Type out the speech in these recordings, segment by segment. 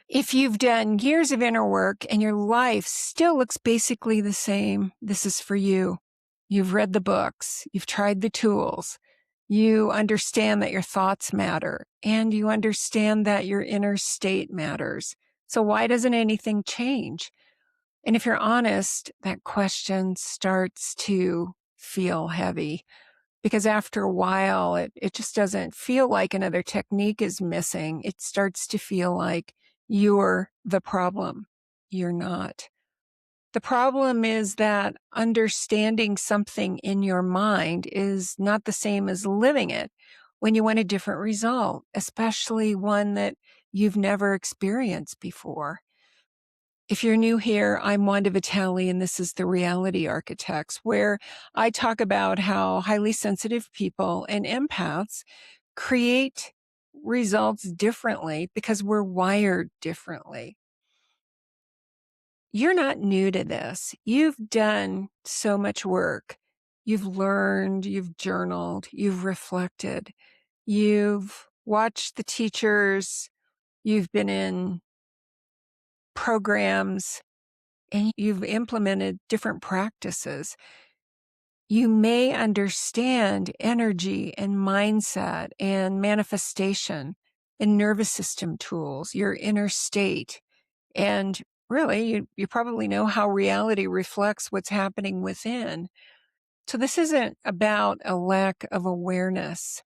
If you've done years of inner work and your life still looks basically the same, this is for you. You've read the books, you've tried the tools, you understand that your thoughts matter, and you understand that your inner state matters. So why doesn't anything change? And if you're honest, that question starts to feel heavy. Because after a while, it just doesn't feel like another technique is missing. It starts to feel like you're the problem. You're not. The problem is that understanding something in your mind is not the same as living it when you want a different result, especially one that you've never experienced before. If you're new here, I'm Wanda Vitale, and this is the Reality Architects, where I talk about how highly sensitive people and empaths create results differently because we're wired differently. You're not new to this. You've done so much work. You've learned, you've journaled, you've reflected, you've watched the teachers, you've been in programs, and you've implemented different practices. You may understand energy and mindset and manifestation and nervous system tools, your inner state. And really, you probably know how reality reflects what's happening within. So this isn't about a lack of awareness.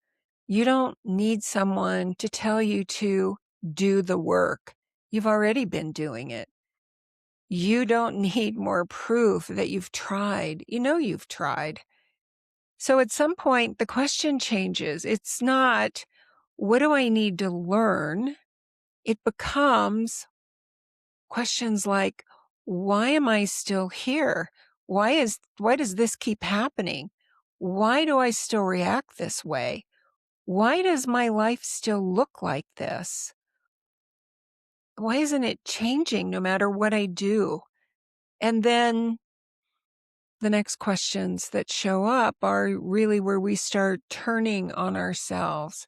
You don't need someone to tell you to do the work. You've already been doing it. You don't need more proof that you've tried. You know you've tried. So at some point, the question changes. It's not, what do I need to learn? It becomes questions like, why am I still here? Why does this keep happening? Why do I still react this way? Why does my life still look like this? Why isn't it changing no matter what I do? And then the next questions that show up are really where we start turning on ourselves.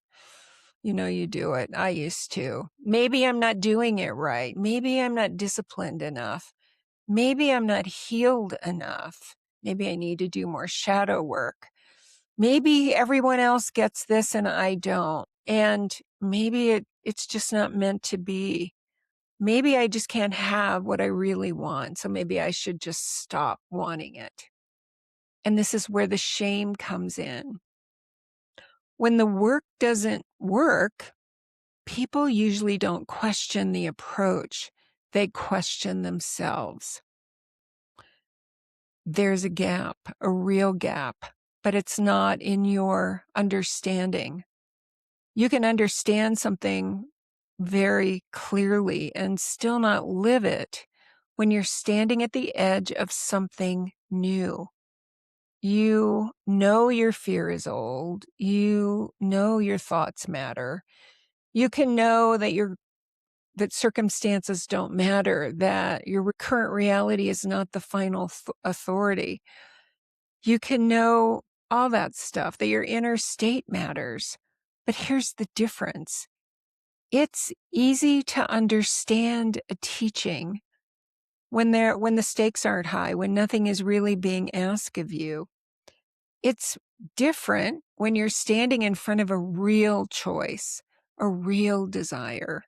You know, you do it. I used to. Maybe I'm not doing it right. Maybe I'm not disciplined enough. Maybe I'm not healed enough. Maybe I need to do more shadow work. Maybe everyone else gets this and I don't. And maybe it's just not meant to be. Maybe I just can't have what I really want. So maybe I should just stop wanting it. And this is where the shame comes in. When the work doesn't work, people usually don't question the approach. They question themselves. There's a gap, a real gap, but it's not in your understanding. You can understand something very clearly and still not live it when you're standing at the edge of something new. You know your fear is old. You know your thoughts matter. You can know that circumstances don't matter, that your current reality is not the final authority. You can know all that stuff, that your inner state matters. But here's the difference. It's easy to understand a teaching when the stakes aren't high, when nothing is really being asked of you. It's different when you're standing in front of a real choice, a real desire,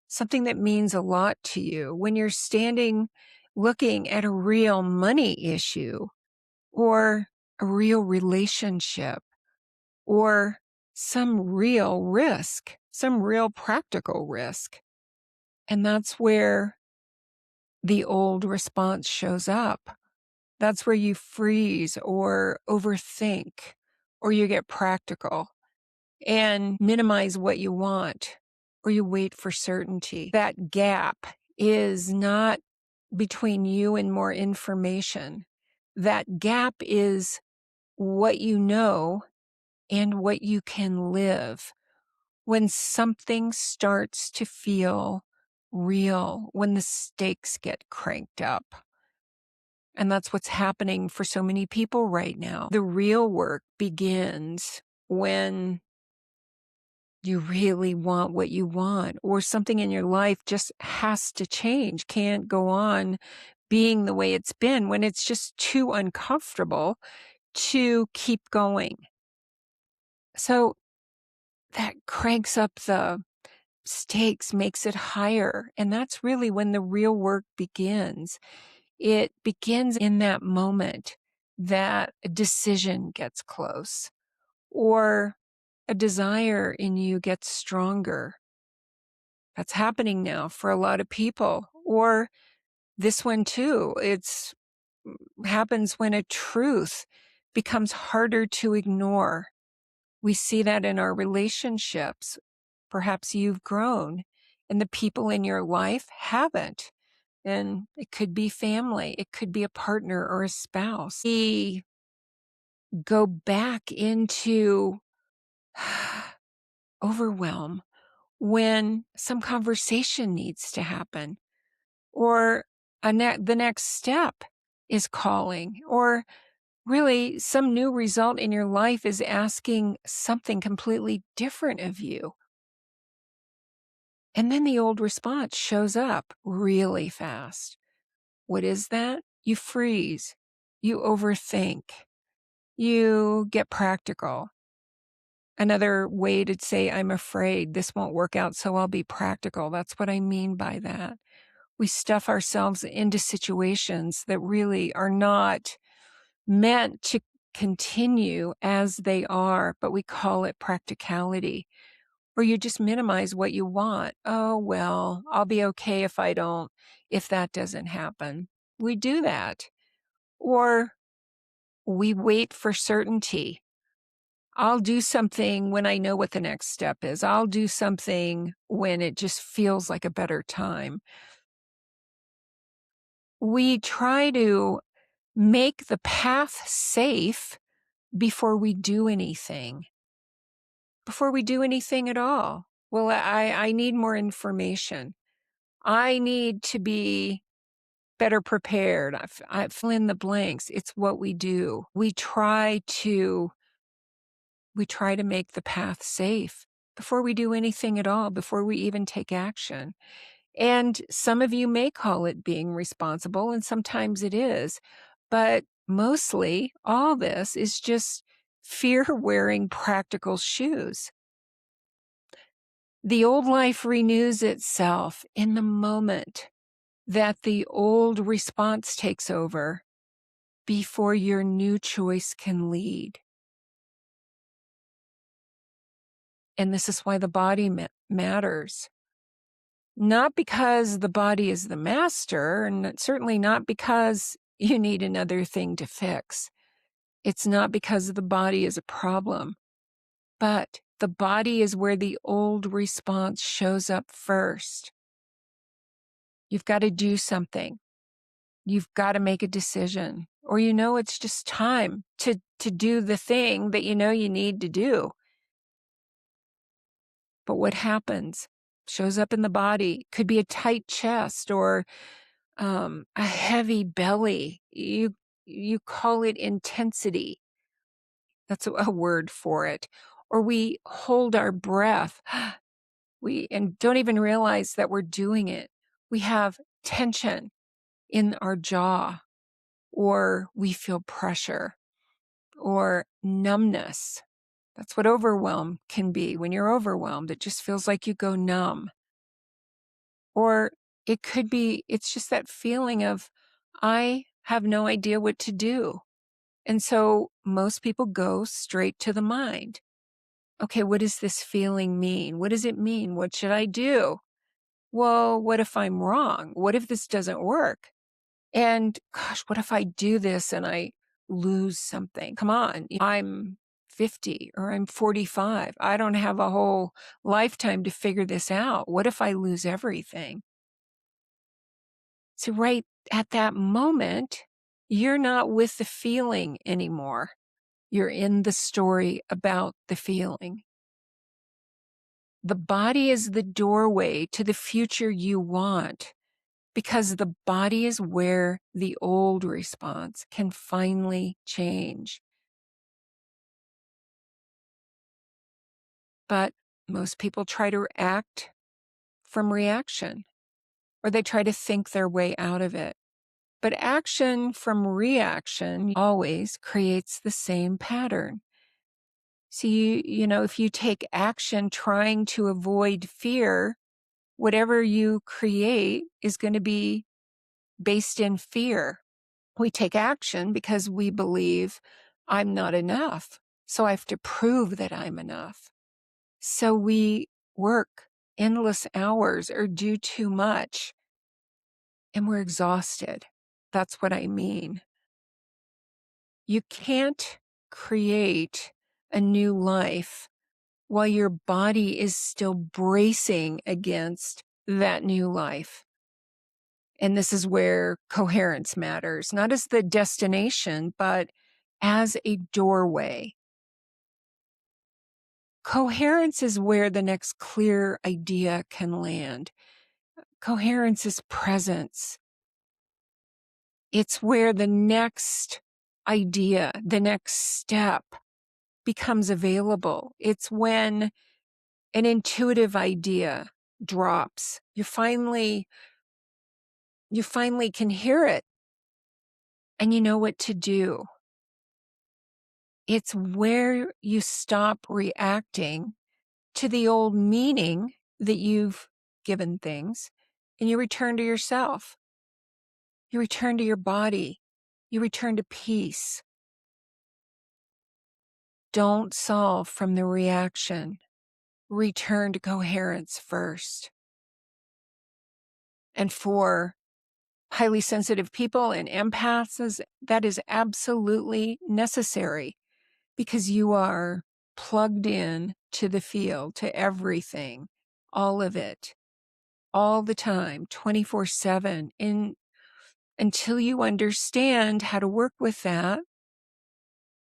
something that means a lot to you. When you're standing looking at a real money issue or a real relationship or some real risk, some real practical risk. And that's where the old response shows up. That's where you freeze or overthink, or you get practical and minimize what you want, or you wait for certainty. That gap is not between you and more information. That gap is what you know and what you can live. When something starts to feel real, when the stakes get cranked up. And that's what's happening for so many people right now. The real work begins when you really want what you want, or something in your life just has to change, can't go on being the way it's been when it's just too uncomfortable to keep going. So that cranks up the stakes, makes it higher. And that's really when the real work begins. It begins in that moment that a decision gets close or a desire in you gets stronger. That's happening now for a lot of people. Or this one too. It's happens when a truth becomes harder to ignore. We see that in our relationships. Perhaps you've grown and the people in your life haven't. And it could be family, it could be a partner or a spouse. We go back into overwhelm when some conversation needs to happen, or the next step is calling, or really some new result in your life is asking something completely different of you. And then the old response shows up really fast. What is that? You freeze. You overthink. You get practical. Another way to say, I'm afraid this won't work out, so I'll be practical. That's what I mean by that. We stuff ourselves into situations that really are not meant to continue as they are, but we call it practicality. Or you just minimize what you want. Oh, well, I'll be okay if that doesn't happen. We do that. Or we wait for certainty. I'll do something when I know what the next step is. I'll do something when it just feels like a better time. We try to make the path safe before we do anything. Before we do anything at all. Well, I need more information. I need to be better prepared. I fill in the blanks. It's what we do. We try to make the path safe before we do anything at all, before we even take action. And some of you may call it being responsible, and sometimes it is. But mostly, all this is just fear wearing practical shoes. The old life renews itself in the moment that the old response takes over before your new choice can lead. And this is why the body matters. Not because the body is the master, and certainly not because you need another thing to fix. It's not because the body is a problem, but the body is where the old response shows up first. You've got to do something. You've got to make a decision, or it's just time to do the thing that you need to do. But what happens? Shows up in the body. Could be a tight chest or a heavy belly. You call it intensity. That's a word for it. Or we hold our breath. And don't even realize that we're doing it. We have tension in our jaw, or we feel pressure or numbness. That's what overwhelm can be. When you're overwhelmed, it just feels like you go numb. Or it could be, it's just that feeling of, I have no idea what to do. And so most people go straight to the mind. Okay, what does this feeling mean? What does it mean? What should I do? Well, what if I'm wrong? What if this doesn't work? And gosh, what if I do this and I lose something? Come on, I'm 50 or I'm 45. I don't have a whole lifetime to figure this out. What if I lose everything? So right at that moment, you're not with the feeling anymore. You're in the story about the feeling. The body is the doorway to the future you want, because the body is where the old response can finally change. But Most people try to act from reaction, or they try to think their way out of it. But action from reaction always creates the same pattern. See, if you take action trying to avoid fear, whatever you create is going to be based in fear. We take action because we believe I'm not enough, so I have to prove that I'm enough. So we work endless hours or do too much, and we're exhausted. That's what I mean. You can't create a new life while your body is still bracing against that new life. And this is where coherence matters, not as the destination, but as a doorway. Coherence is where the next clear idea can land. Coherence is presence. It's where the next idea, the next step becomes available. It's when an intuitive idea drops. You finally can hear it and you know what to do. It's where you stop reacting to the old meaning that you've given things and you return to yourself. You return to your body. You return to peace. Don't solve from the reaction. Return to coherence first. And for highly sensitive people and empaths, that is absolutely necessary because you are plugged in to the field, to everything, all of it, all the time, 24/7. And until you understand how to work with that,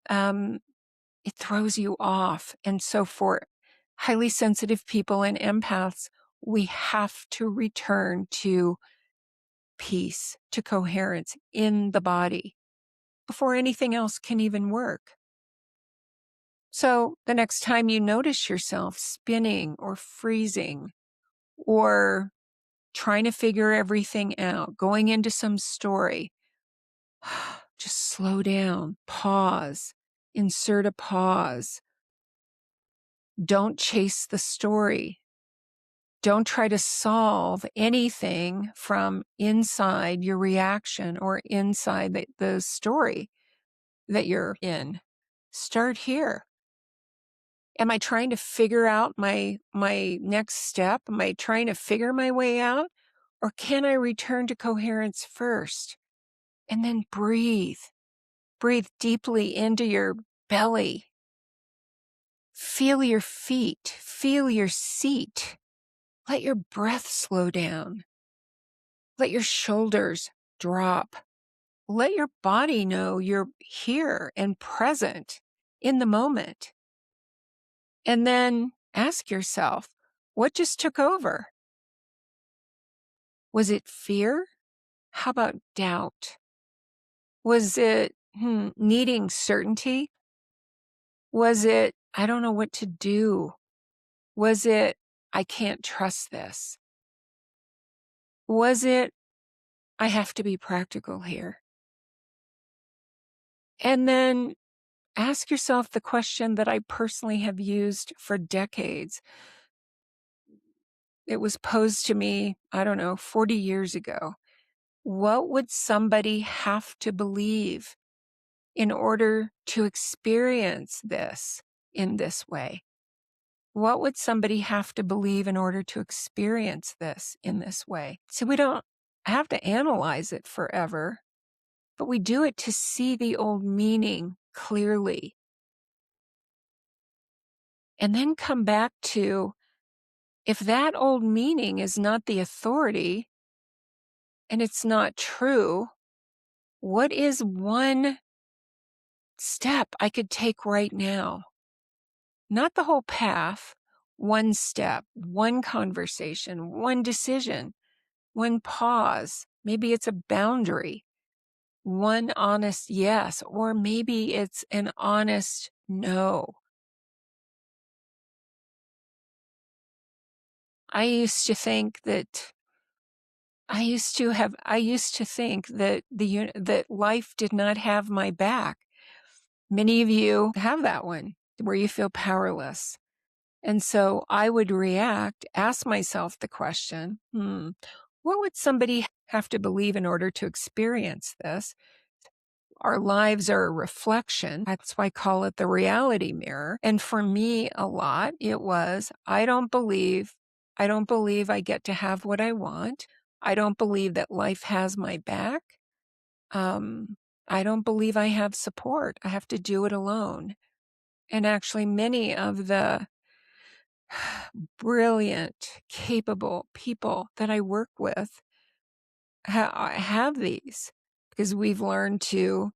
it throws you off. And so for highly sensitive people and empaths, we have to return to peace, to coherence in the body before anything else can even work. So the next time you notice yourself spinning or freezing or trying to figure everything out, going into some story, just slow down, pause, insert a pause. Don't chase the story. Don't try to solve anything from inside your reaction or inside the story that you're in. Start here. Am I trying to figure out my next step? Am I trying to figure my way out? Or can I return to coherence first? And then breathe. Breathe deeply into your belly. Feel your feet. Feel your seat. Let your breath slow down. Let your shoulders drop. Let your body know you're here and present in the moment. And then ask yourself, what just took over? Was it fear? How about doubt? Was it needing certainty? Was it, I don't know what to do? Was it, I can't trust this? Was it, I have to be practical here? And then ask yourself the question that I personally have used for decades. It was posed to me, 40 years ago. What would somebody have to believe in order to experience this in this way? What would somebody have to believe in order to experience this in this way? So we don't have to analyze it forever, but we do it to see the old meaning clearly. And then come back to, if that old meaning is not the authority and it's not true, what is one step I could take right now? Not the whole path, one step, one conversation, one decision, one pause. Maybe it's a boundary, one honest yes, or maybe it's an honest no. I used to think that that life did not have my back. Many of you have that one where you feel powerless. And so I would ask myself the question, what would somebody have to believe in order to experience this? Our lives are a reflection. That's why I call it the reality mirror. And for me, a lot, it was, I don't believe I get to have what I want. I don't believe that life has my back. I don't believe I have support. I have to do it alone. And actually, many of the brilliant, capable people that I work with have these because we've learned to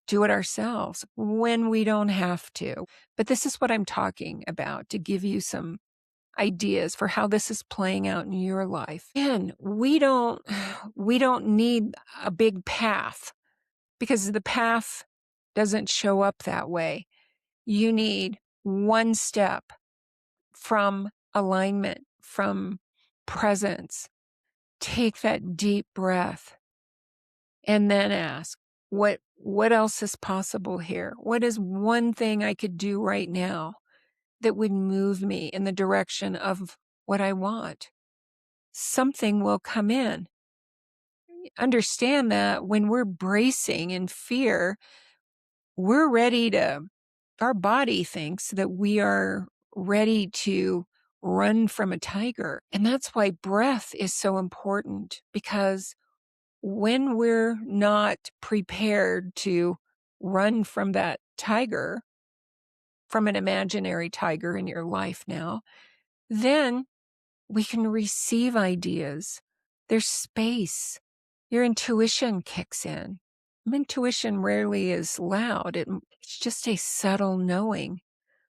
do it ourselves when we don't have to. But this is what I'm talking about to give you some ideas for how this is playing out in your life. And we don't need a big path because the path doesn't show up that way. You need one step from alignment, from presence. Take that deep breath and then ask, what else is possible here? What is one thing I could do right now that would move me in the direction of what I want? Something will come in. Understand that when we're bracing in fear, we're ready to, our body thinks that we are ready to run from a tiger. And that's why breath is so important, because when we're not prepared to run from that tiger, from an imaginary tiger in your life now, then we can receive ideas. There's space. Your intuition kicks in. Intuition rarely is loud. It's just a subtle knowing,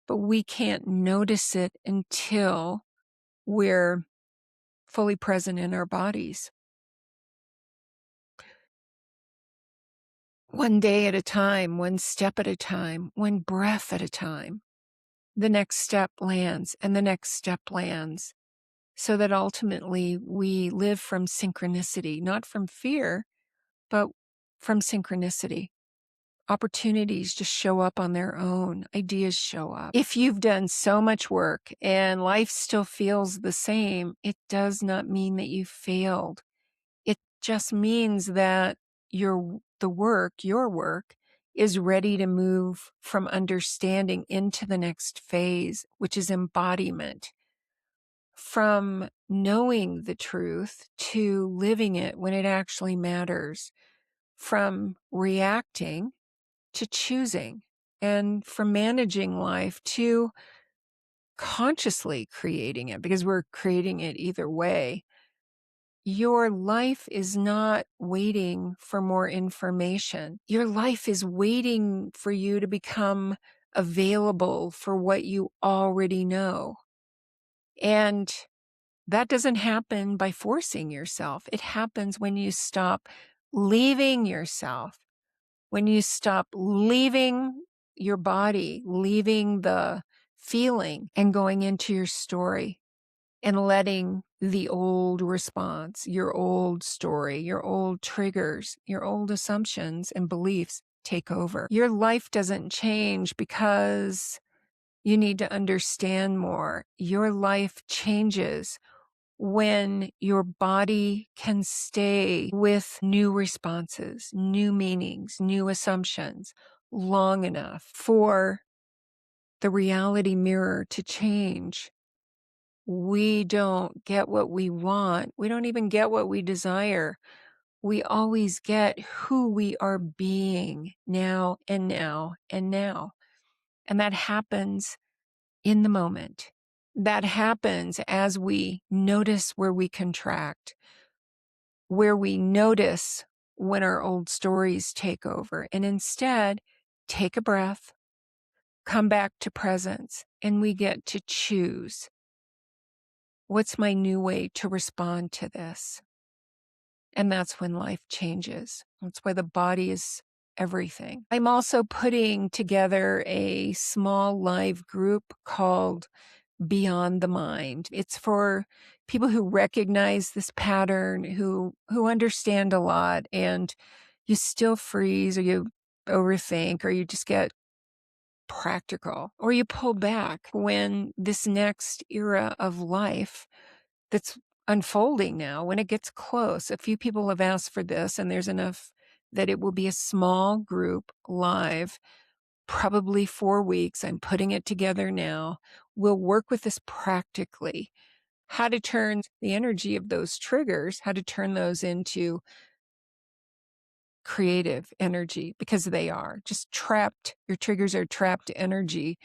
but we can't notice it until we're fully present in our bodies. One day at a time, one step at a time, one breath at a time. The next step lands and the next step lands, so that ultimately we live from synchronicity, not from fear, but from synchronicity. Opportunities just show up on their own. Ideas show up. If you've done so much work and life still feels the same, it does not mean that you failed. It just means that your work is ready to move from understanding into the next phase, which is embodiment. From knowing the truth to living it when it actually matters. From reacting to choosing, and from managing life to consciously creating it, because we're creating it either way. Your life is not waiting for more information. Your life is waiting for you to become available for what you already know. And that doesn't happen by forcing yourself. It happens when you stop leaving yourself, when you stop leaving your body, leaving the feeling and going into your story and letting the old response, your old story, your old triggers, your old assumptions and beliefs take over. Your life doesn't change because you need to understand more. Your life changes when your body can stay with new responses, new meanings, new assumptions long enough for the reality mirror to change. We don't get what we want. We don't even get what we desire. We always get who we are being now and now and now. And that happens in the moment. That happens as we notice where we contract, where we notice when our old stories take over, and instead take a breath, come back to presence, and we get to choose. What's my new way to respond to this? And that's when life changes. That's why the body is everything. I'm also putting together a small live group called beyond the mind. It's for people who recognize this pattern, who understand a lot, and you still freeze or you overthink or you just get practical or you pull back when this next era of life that's unfolding now, when it gets close. A few people have asked for this, and there's enough that it will be a small group live, probably 4 weeks. I'm putting it together now. We'll work with this practically. How to turn the energy of those triggers, how to turn those into creative energy, because they are just trapped. Your triggers are trapped energy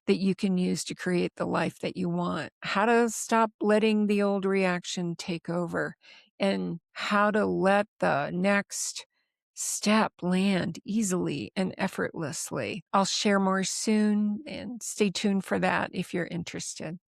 that you can use to create the life that you want. How to stop letting the old reaction take over, and how to let the next step land easily and effortlessly. I'll share more soon, and stay tuned for that if you're interested.